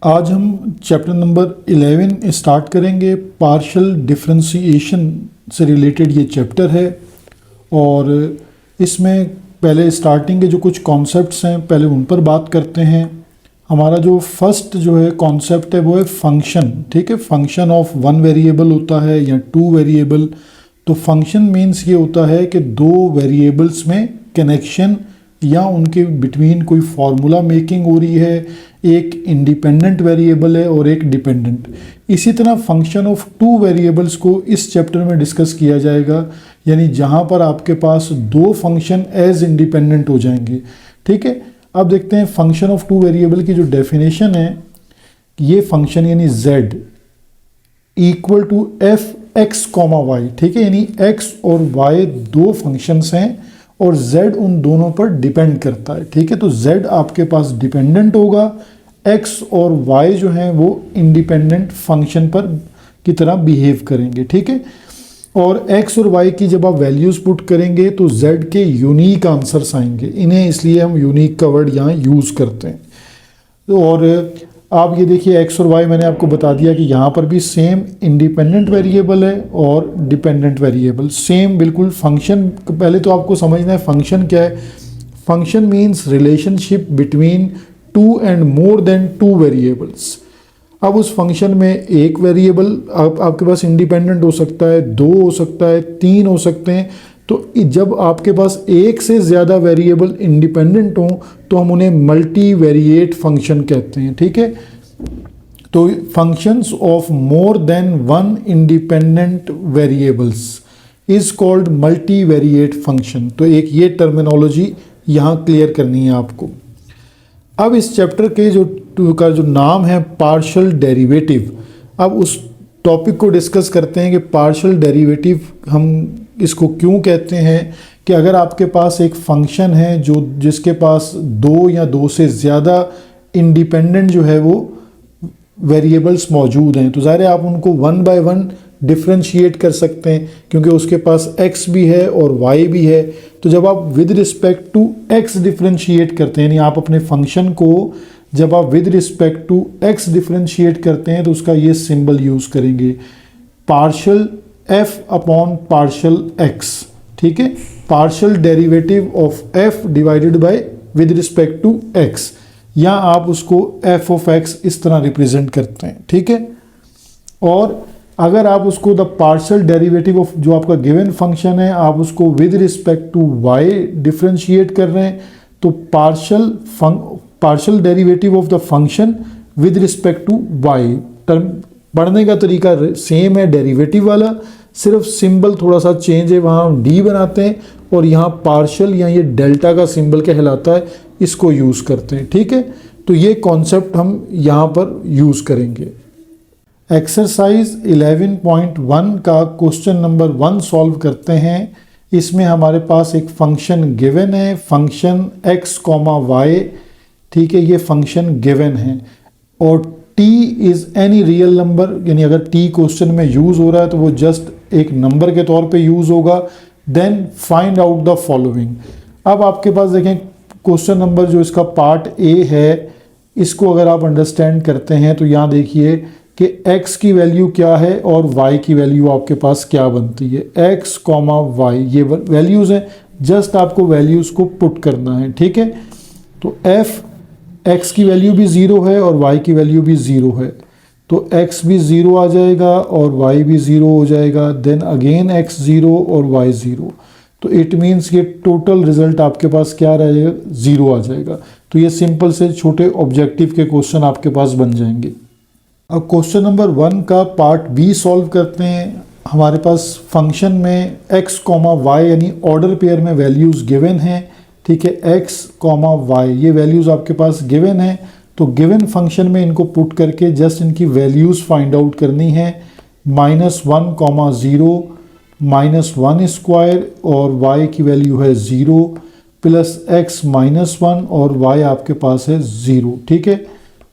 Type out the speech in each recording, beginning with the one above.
आज हम chapter number 11 start करेंगे। पार्शियल डिफरेंशिएशन से रिलेटेड ये चैप्टर है और इसमें पहले स्टार्टिंग के जो कुछ कॉन्सेप्ट्स हैं पहले उन पर बात करते हैं। हमारा जो फर्स्ट जो है कॉन्सेप्ट है वो है फंक्शन। ठीक है, फंक्शन ऑफ वन वेरिएबल होता है या टू वेरिएबल। तो फंक्शन मीन्स ये होता है कि दो वेरिएबल्स में कनेक्शन या उनके बिटवीन कोई फार्मूला मेकिंग हो रही है। एक इंडिपेंडेंट वेरिएबल है और एक डिपेंडेंट। इसी तरह फंक्शन ऑफ टू वेरिएबल्स को इस चैप्टर में डिस्कस किया जाएगा, यानी जहां पर आपके पास दो फंक्शन एज इंडिपेंडेंट हो जाएंगे। ठीक है, अब देखते हैं फंक्शन ऑफ टू वेरिएबल की जो डेफिनेशन है। ये फंक्शन यानी z equal to F X comma Y. ठीक है, यानी x और y दो फंक्शंस हैं और z उन दोनों पर डिपेंड करता है। ठीक है, तो z आपके पास डिपेंडेंट होगा, x और y जो हैं वो इंडिपेंडेंट फंक्शन पर की तरह बिहेव करेंगे। ठीक है, और x और y की जब आप वैल्यूज़ पुट करेंगे तो z के यूनिक आंसर्स आएंगे। इन्हें इसलिए हम यूनिक का वर्ड यहाँ यूज़ करते हैं। तो और आप ये देखिए x और y मैंने आपको बता दिया कि यहाँ पर भी सेम इंडिपेंडेंट वेरिएबल है और डिपेंडेंट वेरिएबल सेम बिल्कुल। फंक्शन पहले तो आपको समझना है फंक्शन क्या है। Function means relationship between two and more than two variables. अब उस फंक्शन में एक वेरिएबल आपके पास इंडिपेंडेंट हो सकता है, दो हो सकता है, तीन हो सकते हैं। तो जब आपके पास एक से ज़्यादा वेरिएबल इंडिपेंडेंट हों तो हम उन्हें मल्टी वेरिएट फंक्शन कहते हैं। ठीक है, तो functions of more than one independent variables is called multi variate function. तो एक ये टर्मिनोलॉजी यहाँ क्लियर करनी है आपको। अब इस चैप्टर के जो नाम है पार्शियल डेरिवेटिव। अब उस टॉपिक को डिस्कस करते हैं कि पार्शियल डेरिवेटिव हम इसको क्यों कहते हैं। कि अगर आपके पास एक फंक्शन है जिसके पास दो या दो से ज़्यादा इंडिपेंडेंट जो है वो वेरिएबल्स मौजूद हैं, तो ज़ाहिर है आप उनको वन बाय वन डिफ्रेंशिएट कर सकते हैं क्योंकि उसके पास x भी है और y भी है। तो जब आप with respect to x differentiate करते हैं, यानी आप अपने फंक्शन को जब आप with respect to x differentiate करते हैं तो उसका ये सिंबल यूज़ करेंगे, partial f upon partial x। ठीक है, partial derivative of f divided by with respect to x, या आप उसको f ऑफ x इस तरह रिप्रेजेंट करते हैं। ठीक है, और अगर आप उसको द पार्शियल डेरिवेटिव ऑफ जो आपका गिवन फंक्शन है आप उसको with respect to y differentiate कर रहे हैं तो partial derivative of the function with respect to y। Term पढ़ने का तरीका सेम है डेरिवेटिव वाला, सिर्फ सिंबल थोड़ा सा चेंज है। वहाँ हम d बनाते हैं और यहाँ पार्शियल या ये डेल्टा का सिंबल कहलाता है, इसको यूज़ करते हैं। ठीक है, तो ये कॉन्सेप्ट हम यहाँ पर यूज़ करेंगे। एक्सरसाइज 11.1 का क्वेश्चन नंबर 1 सॉल्व करते हैं। इसमें हमारे पास एक फंक्शन गिवन है, फंक्शन x कॉमा y। ठीक है, ये फंक्शन गिवन है और t is any real number, यानी अगर t क्वेश्चन में यूज़ हो रहा है तो वो जस्ट एक नंबर के तौर पे यूज़ होगा। Then find out the following. अब आपके पास देखें क्वेश्चन नंबर जो इसका पार्ट a है, इसको अगर आप अंडरस्टैंड करते हैं तो यहाँ देखिए कि x की वैल्यू क्या है और y की वैल्यू आपके पास क्या बनती है। x कॉमा y ये वैल्यूज़ हैं, जस्ट आपको वैल्यूज़ को पुट करना है। ठीक है, तो x की वैल्यू भी 0 है और y की वैल्यू भी 0 है, तो x भी 0 आ जाएगा और y भी 0 हो जाएगा। देन अगेन x 0 और y 0, तो इट मीन्स ये टोटल रिजल्ट आपके पास क्या रहेगा, 0 आ जाएगा। तो ये सिंपल से छोटे ऑब्जेक्टिव के क्वेश्चन आपके पास बन जाएंगे। अब क्वेश्चन नंबर 1 का पार्ट बी सॉल्व करते हैं। हमारे पास फंक्शन में x कॉमा वाई यानी ऑर्डर पेयर में वैल्यूज़ गिवन हैं। ठीक है, x कॉमा वाई ये वैल्यूज़ आपके पास गिवन है, तो गिवन फंक्शन में इनको पुट करके जस्ट इनकी वैल्यूज़ फाइंड आउट करनी है। -1 कॉमा 0 -1 स्क्वायर और y की वैल्यू है 0 प्लस x -1 और y आपके पास है 0। ठीक है,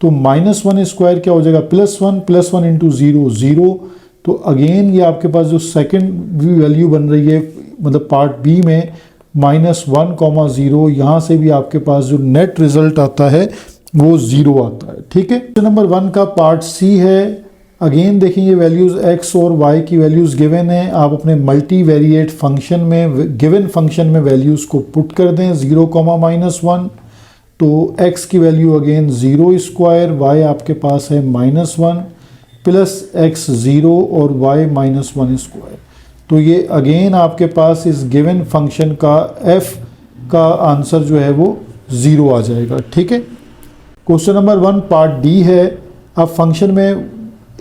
तो -1 स्क्वायर क्या हो जाएगा, +1 इंटू 0 0। तो अगेन ये आपके पास जो सेकंड वैल्यू बन रही है मतलब पार्ट बी में -1 कॉमा 0, यहाँ से भी आपके पास जो नेट रिजल्ट आता है वो 0 आता है। ठीक है, क्वेश्चन नंबर 1 का पार्ट सी है। अगेन देखिए ये वैल्यूज़ x और y की वैल्यूज़ गिवन है। आप अपने मल्टी वेरिएट फंक्शन में गिवन फंक्शन में वैल्यूज़ को पुट कर दें 0, -1, तो x की वैल्यू अगेन 0 स्क्वायर, y आपके पास है -1 प्लस x 0 और y -1 स्क्वायर। तो ये अगेन आपके पास इस गिवन फंक्शन का f का आंसर जो है वो 0 आ जाएगा। ठीक है, क्वेश्चन नंबर 1 पार्ट डी है। अब फंक्शन में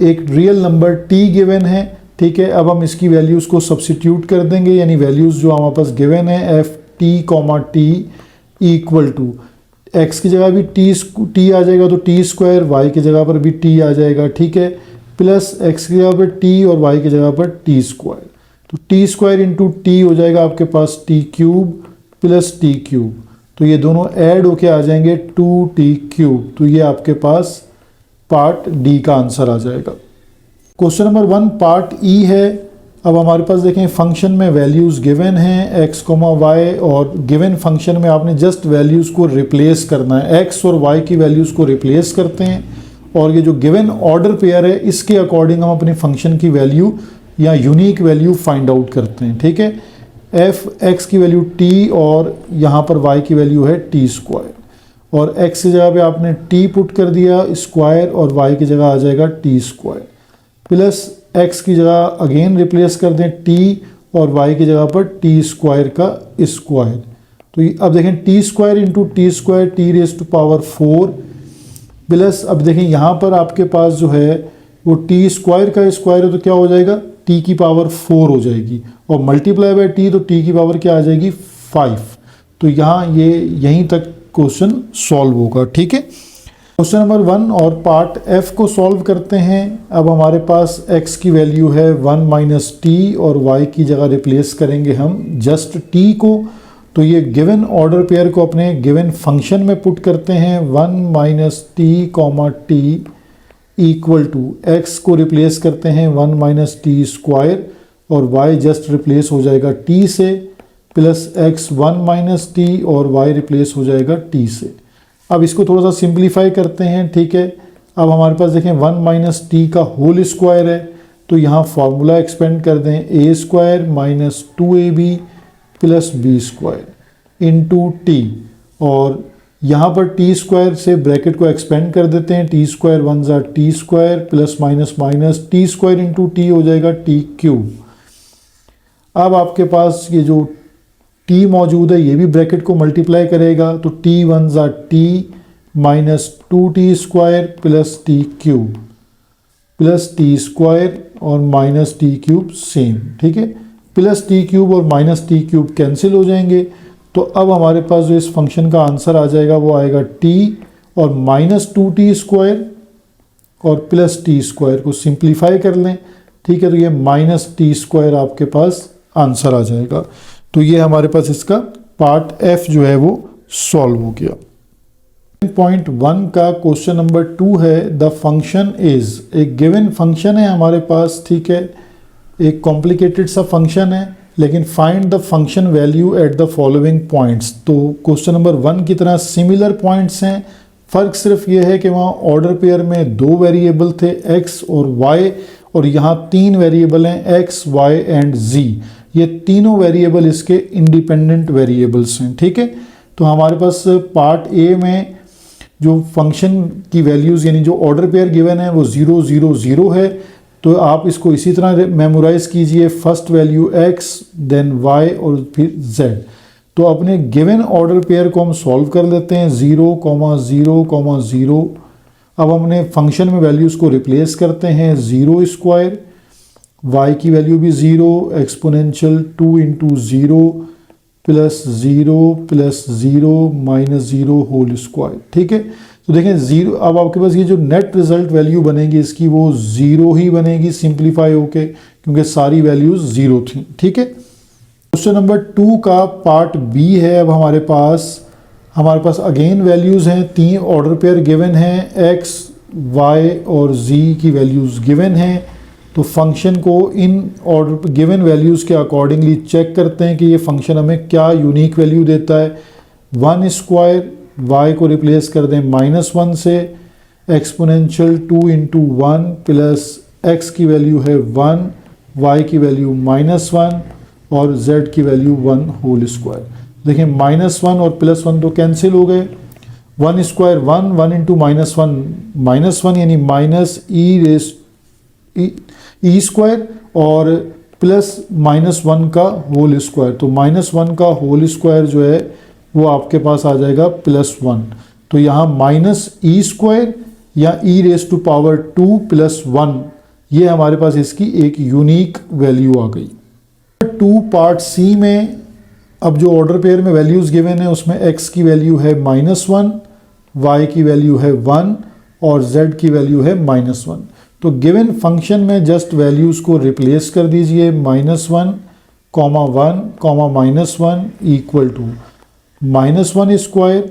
एक रियल नंबर t गिवन है। ठीक है, अब हम इसकी वैल्यूज़ को सब्सिट्यूट कर देंगे, यानी वैल्यूज़ जो हमारे पास गिवन है f t equal to x की जगह भी t आ जाएगा तो t स्क्वायर, y की जगह पर भी t आ जाएगा। ठीक है, प्लस x की जगह पर t और y की जगह पर t स्क्वायर, तो t स्क्वायर इंटू t हो जाएगा आपके पास t cube plus t cube, तो ये दोनों ऐड होके आ जाएंगे 2t क्यूब। तो ये आपके पास पार्ट डी का आंसर आ जाएगा। क्वेश्चन नंबर 1 पार्ट ई है। अब हमारे पास देखें फंक्शन में वैल्यूज़ गिवन हैं x, y, और गिवन फंक्शन में आपने जस्ट वैल्यूज़ को रिप्लेस करना है। x और y की वैल्यूज़ को रिप्लेस करते हैं और ये जो गिवन ऑर्डर पेयर है इसके अकॉर्डिंग हम अपने फंक्शन की वैल्यू या यूनिक वैल्यू फाइंड आउट करते हैं। ठीक है, f x की वैल्यू t और यहाँ पर y की वैल्यू है t स्क्वायर, और x की जगह पे आपने t पुट कर दिया स्क्वायर और y की जगह आ जाएगा t स्क्वायर, प्लस x की जगह अगेन रिप्लेस कर दें t और y की जगह पर t स्क्वायर का स्क्वायर। तो अब देखें t square into T square t raise to power 4, plus अब देखें यहाँ पर आपके पास जो है वो t स्क्वायर का स्क्वायर है तो क्या हो जाएगा t की पावर 4 हो जाएगी, और मल्टीप्लाई बाय t तो t की पावर क्या आ जाएगी 5। तो यहाँ ये यहीं तक क्वेश्चन सॉल्व होगा। ठीक है, क्वेश्चन नंबर 1 और पार्ट f को सॉल्व करते हैं। अब हमारे पास x की वैल्यू है 1 t और y की जगह रिप्लेस करेंगे हम जस्ट t को, तो ये गिवन ऑर्डर पेयर को अपने गिवन फंक्शन में पुट करते हैं 1 t, इक्वल टू x को रिप्लेस करते हैं 1 t स्क्वायर और y जस्ट रिप्लेस हो जाएगा t से, प्लस x 1 t और y रिप्लेस हो जाएगा t से। अब इसको थोड़ा सा सिंप्लीफाई करते हैं। ठीक है, अब हमारे पास देखें 1 t का होल स्क्वायर है, तो यहाँ फार्मूला एक्सपेंड कर दें a square minus 2ab plus b square into t, और यहाँ पर t स्क्वायर से ब्रैकेट को एक्सपेंड कर देते हैं, t स्क्वायर 1 ज़ा t square plus minus minus t square into t हो जाएगा t क्यूब। अब आपके पास ये जो t मौजूद है ये भी ब्रैकेट को मल्टीप्लाई करेगा, तो t 1 ज़ा t minus 2t square plus t cube plus t square और माइनस t क्यूब सेम। ठीक है, प्लस t क्यूब और माइनस t क्यूब कैंसिल हो जाएंगे, तो अब हमारे पास जो इस फंक्शन का आंसर आ जाएगा वो आएगा t और माइनस 2t स्क्वायर और प्लस t स्क्वायर को सिंप्लीफाई कर लें। ठीक है, तो ये माइनस t स्क्वायर आपके पास आंसर आ जाएगा। तो ये हमारे पास इसका पार्ट f जो है वो सॉल्व हो गया। पॉइंट 1 का क्वेश्चन नंबर 2 है, द फंक्शन इज, एक गिवन फंक्शन है हमारे पास। ठीक है, एक कॉम्प्लिकेटेड सा फंक्शन है, लेकिन find the function value at the following points. तो क्वेश्चन नंबर 1 की तरह सिमिलर पॉइंट्स हैं, फ़र्क सिर्फ ये है कि वहाँ ऑर्डर पेयर में 2 वेरिएबल थे x और y, और यहाँ 3 वेरिएबल हैं x, y एंड z। ये तीनों वेरिएबल इसके इंडिपेंडेंट वेरिएबल्स हैं। ठीक है, तो हमारे पास पार्ट ए में जो फंक्शन की वैल्यूज़ यानी जो ऑर्डर पेयर गिवन है वो 0 0 0 है, तो आप इसको इसी तरह मेमोराइज कीजिए, first value x then y और फिर z। तो अपने गिवन ऑर्डर पेयर को हम सॉल्व कर लेते हैं 0 0 0। अब हमने फंक्शन में वैल्यूज़ को रिप्लेस करते हैं 0 स्क्वायर, y की वैल्यू भी 0, exponential 2 into 0 plus 0 minus 0 whole square. ठीक है, तो देखें 0, अब आपके पास ये जो नेट रिजल्ट वैल्यू बनेगी इसकी वो 0 ही बनेगी सिंप्लीफाई होके, क्योंकि सारी वैल्यूज़ 0 थी। ठीक है, क्वेश्चन नंबर 2 का पार्ट बी है। अब हमारे पास अगेन वैल्यूज़ हैं, 3 ऑर्डर पेयर गिवन हैं, x, y और z की वैल्यूज़ गिवन हैं। तो फंक्शन को इन ऑर्डर गिवन वैल्यूज़ के अकॉर्डिंगली चेक करते हैं कि ये फंक्शन हमें क्या यूनिक वैल्यू देता है। 1 स्क्वायर y को रिप्लेस कर दें -1 से, एक्सपोनेंशियल 2 इंटू 1 प्लस x की वैल्यू है 1, y की वैल्यू -1 और z की वैल्यू 1 होल स्क्वायर। देखिए -1 और +1 तो कैंसिल हो गए, 1 स्क्वायर 1, 1 इंटू -1 यानी माइनस ई स्क्वायर और प्लस -1 का होल स्क्वायर। तो -1 का होल स्क्वायर जो है वो आपके पास आ जाएगा +1। तो यहाँ -e स्क्वायर या e⁻² + 1 ये हमारे पास इसकी एक यूनिक वैल्यू आ गई। 2 पार्ट सी में अब जो ऑर्डर पेयर में वैल्यूज़ गिवन है उसमें x की वैल्यू है -1, y की वैल्यू है 1 और z की वैल्यू है -1। तो गिवन फंक्शन में जस्ट वैल्यूज़ को रिप्लेस कर दीजिए, -1, (1, -1 इक्वल टू -1 स्क्वायर,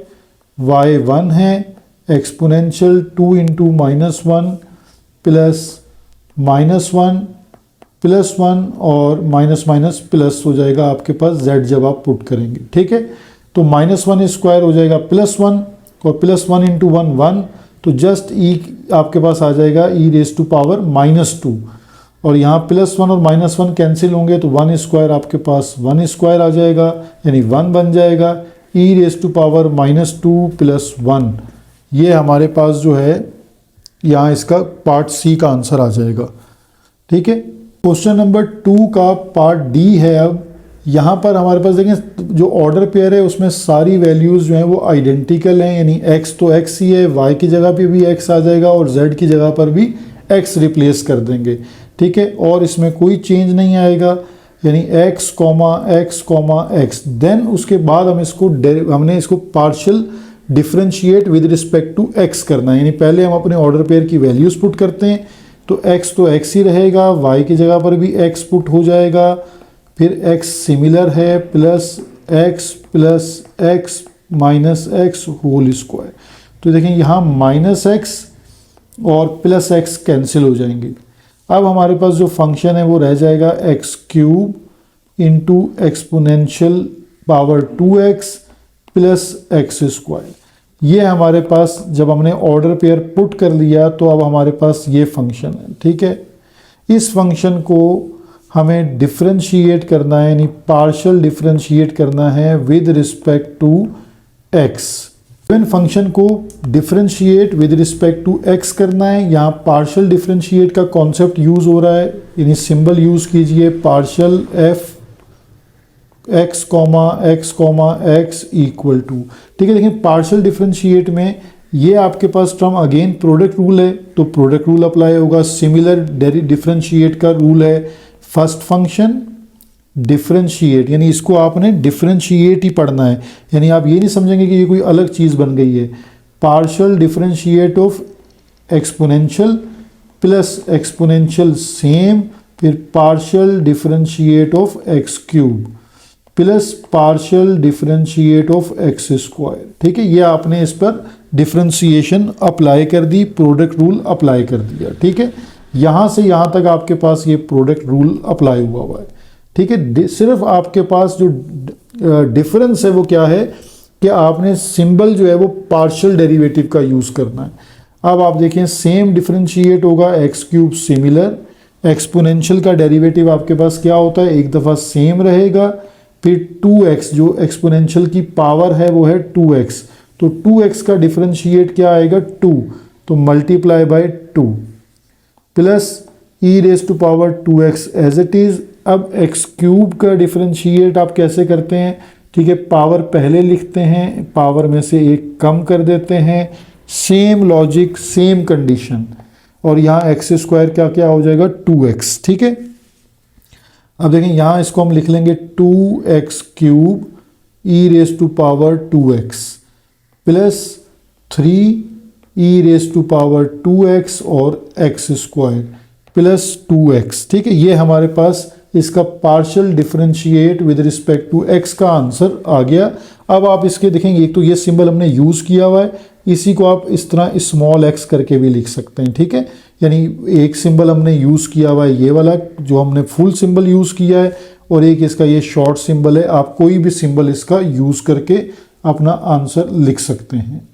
y 1 है, एक्सपोनेंशियल 2 इंटू -1 प्लस -1 +1 और माइनस प्लस हो जाएगा आपके पास z जब आप पुट करेंगे, ठीक है। तो -1 स्क्वायर हो जाएगा +1 और +1 इंटू 1 1, तो जस्ट e आपके पास आ जाएगा e⁻², और यहाँ +1 और -1 कैंसिल होंगे तो 1 स्क्वायर आपके पास 1 स्क्वायर आ जाएगा यानी 1 बन जाएगा, e⁻² + 1। ये हमारे पास जो है यहाँ इसका पार्ट सी का आंसर आ जाएगा, ठीक है। क्वेश्चन नंबर 2 का पार्ट डी है। अब यहाँ पर हमारे पास देखें जो ऑर्डर पेयर है उसमें सारी वैल्यूज़ जो हैं वो आइडेंटिकल हैं, यानी x तो x ही है, y की जगह पे भी x आ जाएगा और z की जगह पर भी x रिप्लेस कर देंगे, ठीक है। और इसमें कोई चेंज नहीं आएगा, यानी x, x, देन उसके बाद हमने इसको partial differentiate with respect to x करना है, यानी पहले हम अपने ऑर्डर पेयर की वैल्यूज़ पुट करते हैं तो x ही रहेगा, y की जगह पर भी x पुट हो जाएगा, फिर x सिमिलर है plus x minus x whole square. तो देखें यहाँ -x और +x कैंसिल हो जाएंगे। अब हमारे पास जो फंक्शन है वो रह जाएगा x³ into exponential power 2x plus x²। ये हमारे पास जब हमने ऑर्डर पेयर पुट कर लिया तो अब हमारे पास ये फंक्शन है, ठीक है। इस फंक्शन को हमें डिफरेंशिएट करना है, यानी पार्शियल डिफरेंशिएट करना है विद रिस्पेक्ट टू x। इन फंक्शन को differentiate with respect to x करना है, यहाँ पार्शियल डिफरेंशिएट का कॉन्सेप्ट यूज़ हो रहा है, यानी सिंबल यूज़ कीजिए partial f x, x equal to, ठीक है। देखिए पार्शियल डिफरेंशिएट में ये आपके पास टर्म अगेन प्रोडक्ट रूल है तो प्रोडक्ट रूल अप्लाई होगा। सिमिलर डिफरेंशिएट का रूल है फर्स्ट फंक्शन डिफरेंशिएट, यानी इसको आपने डिफरेंशिएट ही पढ़ना है, यानी आप ये नहीं समझेंगे कि ये कोई अलग चीज़ बन गई है। Partial differentiate of exponential plus exponential same, फिर partial differentiate of x³ plus partial differentiate of x², ठीक है। ये आपने इस पर डिफरेंशिएशन अप्लाई कर दी, प्रोडक्ट रूल अप्लाई कर दिया, ठीक है। यहाँ से यहाँ तक आपके पास ये प्रोडक्ट रूल अप्लाई हुआ है, ठीक है। सिर्फ आपके पास जो डिफरेंस है वो क्या है कि आपने सिंबल जो है वो पार्शियल डेरिवेटिव का यूज़ करना है। अब आप देखें सेम डिफरेंशिएट होगा x³ सिमिलर, एक्सपोनेंशियल का डेरिवेटिव आपके पास क्या होता है, एक दफ़ा सेम रहेगा, फिर 2x जो एक्सपोनेंशियल की पावर है वो है 2x, तो 2x का डिफरेंशिएट क्या आएगा 2, तो multiply by 2 plus e⁻²x as it is. अब x³ का डिफरेंशिएट आप कैसे करते हैं, ठीक है, पावर पहले लिखते हैं, पावर में से एक कम कर देते हैं, सेम लॉजिक सेम कंडीशन, और यहाँ x² क्या क्या हो जाएगा 2x, ठीक है। अब देखें यहाँ इसको हम लिख लेंगे 2x³ e⁻²x प्लस 3 e⁻²x और x² प्लस 2x, ठीक है। ये हमारे पास इसका partial differentiate with respect to x का आंसर आ गया। अब आप इसके देखेंगे एक तो ये सिंबल हमने यूज़ किया हुआ है, इसी को आप इस तरह स्मॉल x करके भी लिख सकते हैं, ठीक है। यानी एक सिंबल हमने यूज़ किया हुआ है ये वाला जो हमने फुल सिंबल यूज़ किया है, और एक इसका ये शॉर्ट सिंबल है, आप कोई भी सिंबल इसका यूज़ करके अपना आंसर लिख सकते हैं।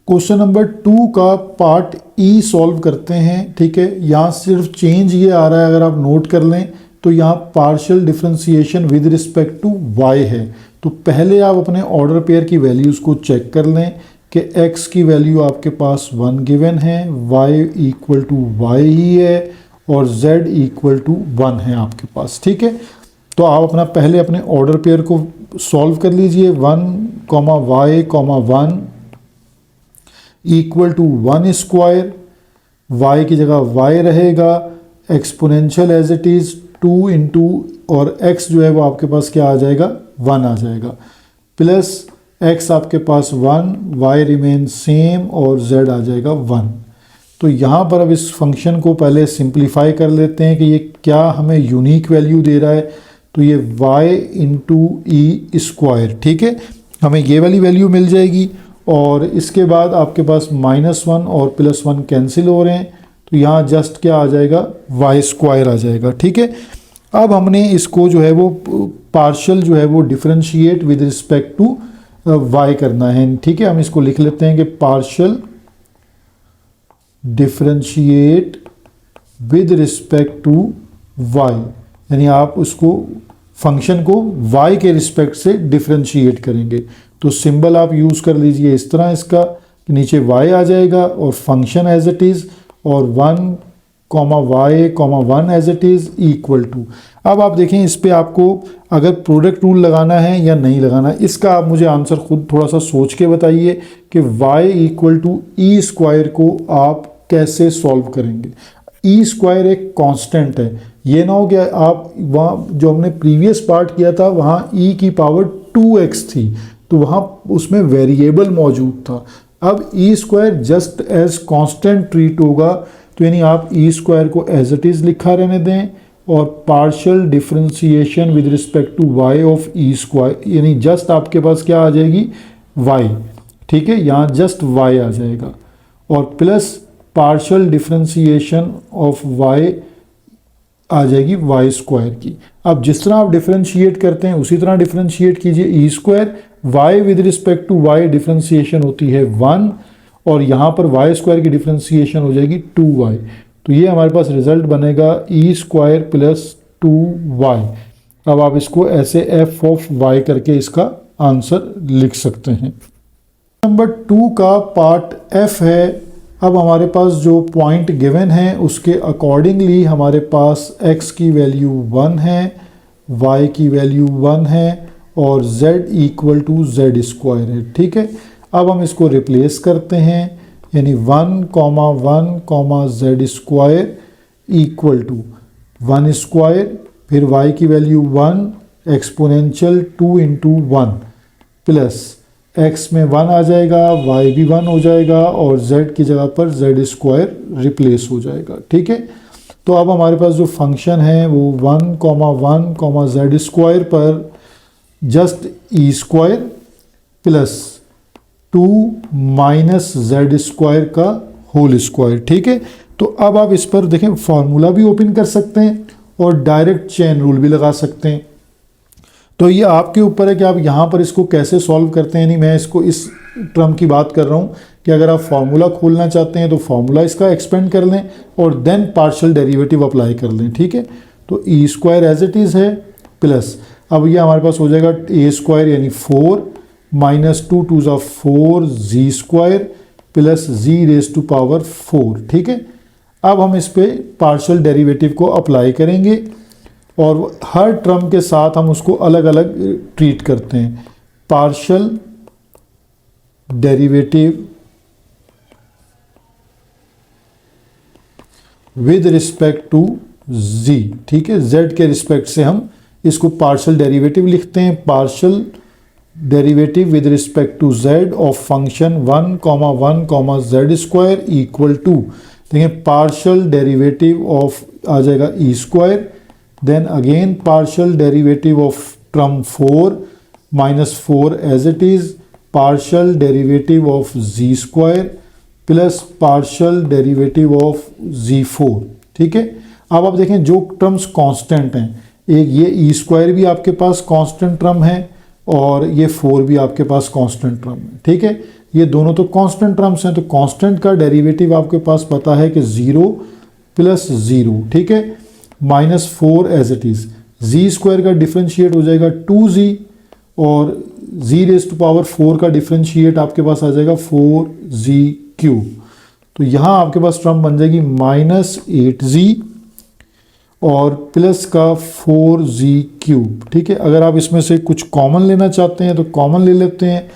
क्वेश्चन नंबर 2 का पार्ट ई सॉल्व करते हैं। ठीक है, यहाँ सिर्फ चेंज ये आ रहा है, अगर आप नोट कर लें तो यहाँ partial differentiation with respect to Y है। तो पहले आप अपने ऑर्डर पेयर की वैल्यूज़ को चेक कर लें कि x की वैल्यू आपके पास 1 गिवन है, y इक्वल टू वाई ही है और z इक्वल टू 1 है आपके पास। ठीक है, तो आप अपना पहले अपने ऑर्डर पेयर को सॉल्व कर लीजिए। 1, y, 1 equal to 1 square, y की जगह y रहेगा, exponential as it is 2 into और x जो है वो आपके पास क्या आ जाएगा, 1 आ जाएगा, प्लस x आपके पास 1, y रिमेन सेम और z आ जाएगा 1। तो यहाँ पर अब इस फंक्शन को पहले सिंप्लीफाई कर लेते हैं कि ये क्या हमें यूनिक वैल्यू दे रहा है। तो ये y इंटू ई स्क्वायर, ठीक है, हमें ये वाली वैल्यू मिल जाएगी। और इसके बाद आपके पास -1 और +1 कैंसिल हो रहे हैं, तो यहाँ जस्ट क्या आ जाएगा, y स्क्वायर आ जाएगा। ठीक है, अब हमने इसको जो है वो पार्शियल जो है वो differentiate with respect to y करना है। ठीक है, हम इसको लिख लेते हैं कि partial differentiate with respect to y, यानी आप उसको फंक्शन को y के रिस्पेक्ट से डिफरेंशिएट करेंगे। तो सिंबल आप यूज़ कर लीजिए इस तरह इसका, नीचे y आ जाएगा और फंक्शन एज इट इज़, और 1, y, 1 as it is equal to. अब आप देखें इस पे आपको अगर प्रोडक्ट रूल लगाना है या नहीं लगाना, इसका आप मुझे आंसर खुद थोड़ा सा सोच के बताइए कि y equal to E square को आप कैसे सॉल्व करेंगे। ई स्क्वायर एक कांस्टेंट है, ये ना हो कि आप वहाँ जो हमने प्रीवियस पार्ट किया था वहाँ e की पावर 2x थी, तो वहाँ उसमें वेरिएबल मौजूद था। अब e square just as constant treat होगा, तो यानी आप ई स्क्वायर को एज इट इज़ लिखा रहने दें और partial differentiation with respect to y of e square, यानी जस्ट आपके पास क्या आ जाएगी, y। ठीक है, यहाँ जस्ट y आ जाएगा और plus partial differentiation of y आ जाएगी y स्क्वायर की। अब जिस तरह आप डिफरेंशिएट करते हैं उसी तरह डिफरेंशिएट कीजिए। E square y with respect to y differentiation होती है 1 और यहाँ पर y स्क्वायर की डिफरेंशिएशन हो जाएगी 2y। तो ये हमारे पास रिजल्ट बनेगा ई स्क्वायर प्लस 2y। अब आप इसको ऐसे f ऑफ y करके इसका आंसर लिख सकते हैं। नंबर 2 का पार्ट f है। अब हमारे पास जो पॉइंट गिवन है उसके अकॉर्डिंगली हमारे पास x की वैल्यू 1 है, y की वैल्यू 1 है और z equal to z square है। ठीक है, अब हम इसको रिप्लेस करते हैं, यानी 1, 1, z square equal to 1 square, फिर y की value 1, exponential 2 into 1 plus x में 1 आ जाएगा, y भी 1 हो जाएगा और z की जगह पर z स्क्वायर रिप्लेस हो जाएगा। ठीक है, तो अब हमारे पास जो फंक्शन है वो 1, 1, z स्क्वायर पर just e square plus 2 minus z square का होल स्क्वायर। ठीक है, तो अब आप इस पर देखें फार्मूला भी ओपन कर सकते हैं और डायरेक्ट चेन रूल भी लगा सकते हैं। तो ये आपके ऊपर है कि आप यहाँ पर इसको कैसे सॉल्व करते हैं। नहीं, मैं इसको इस टर्म की बात कर रहा हूँ कि अगर आप फार्मूला खोलना चाहते हैं तो फार्मूला इसका एक्सपेंड कर लें और देन पार्शियल डेरिवेटिव अप्लाई कर लें। ठीक है, तो E square as it is है प्लस, अब ये हमारे पास हो जाएगा ए स्क्वायर यानी 4 माइनस 2 2 ज़ा 4 z square plus z raise to power 4। ठीक है, अब हम इस पर पार्शियल डेरिवेटिव को अप्लाई करेंगे और हर टर्म के साथ हम उसको अलग अलग ट्रीट करते हैं। Partial derivative with respect to z। ठीक है, z के रिस्पेक्ट से हम इसको पार्शियल डेरिवेटिव लिखते हैं। Partial derivative with respect to z of function 1, 1, z square equal to, देखिए पार्शियल डेरिवेटिव ऑफ आ जाएगा E square, then again partial derivative of term 4 minus 4 as it is, partial derivative of z square plus partial derivative of z4। ठीक है, अब आप देखें जो terms constant हैं, एक ये ई स्क्वायर भी आपके पास कांस्टेंट टर्म है और ये 4 भी आपके पास कांस्टेंट टर्म है, ठीक है। ये दोनों तो कांस्टेंट टर्म्स हैं, तो कांस्टेंट का डेरिवेटिव आपके पास पता है कि 0 प्लस 0, ठीक है, -4 as it is. Z square का डिफ्रेंशिएट हो जाएगा 2z और z⁴ का डिफ्रेंशिएट आपके पास आ जाएगा 4z³। तो यहाँ आपके पास टर्म बन जाएगी -8z और प्लस का 4z³, ठीक है। अगर आप इसमें से कुछ कॉमन लेना चाहते हैं तो कॉमन ले लेते हैं।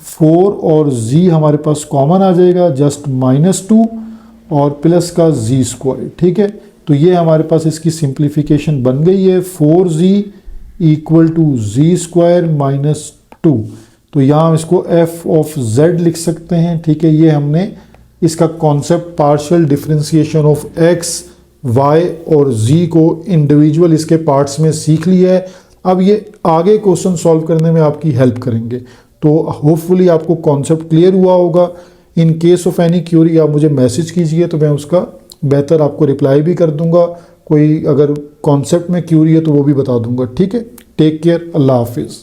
4 और z हमारे पास कॉमन आ जाएगा, जस्ट -2 और प्लस का z², ठीक है। तो ये हमारे पास इसकी सिंप्लीफिकेशन बन गई है, 4z = z² - 2। तो यहाँ हम इसको f ऑफ z लिख सकते हैं, ठीक है। ये हमने इसका concept partial differentiation of x, y और z को इंडिविजुअल इसके पार्ट्स में सीख लिया है। अब ये आगे क्वेश्चन सॉल्व करने में आपकी हेल्प करेंगे। तो होपफुली आपको कॉन्सेप्ट क्लियर हुआ होगा। In case of any Curie आप मुझे मैसेज कीजिए तो मैं उसका बेहतर आपको रिप्लाई भी कर दूंगा। कोई अगर कॉन्सेप्ट में क्यूरी है तो वो भी बता दूंगा, ठीक है। टेक केयर, अल्लाह हाफिज़।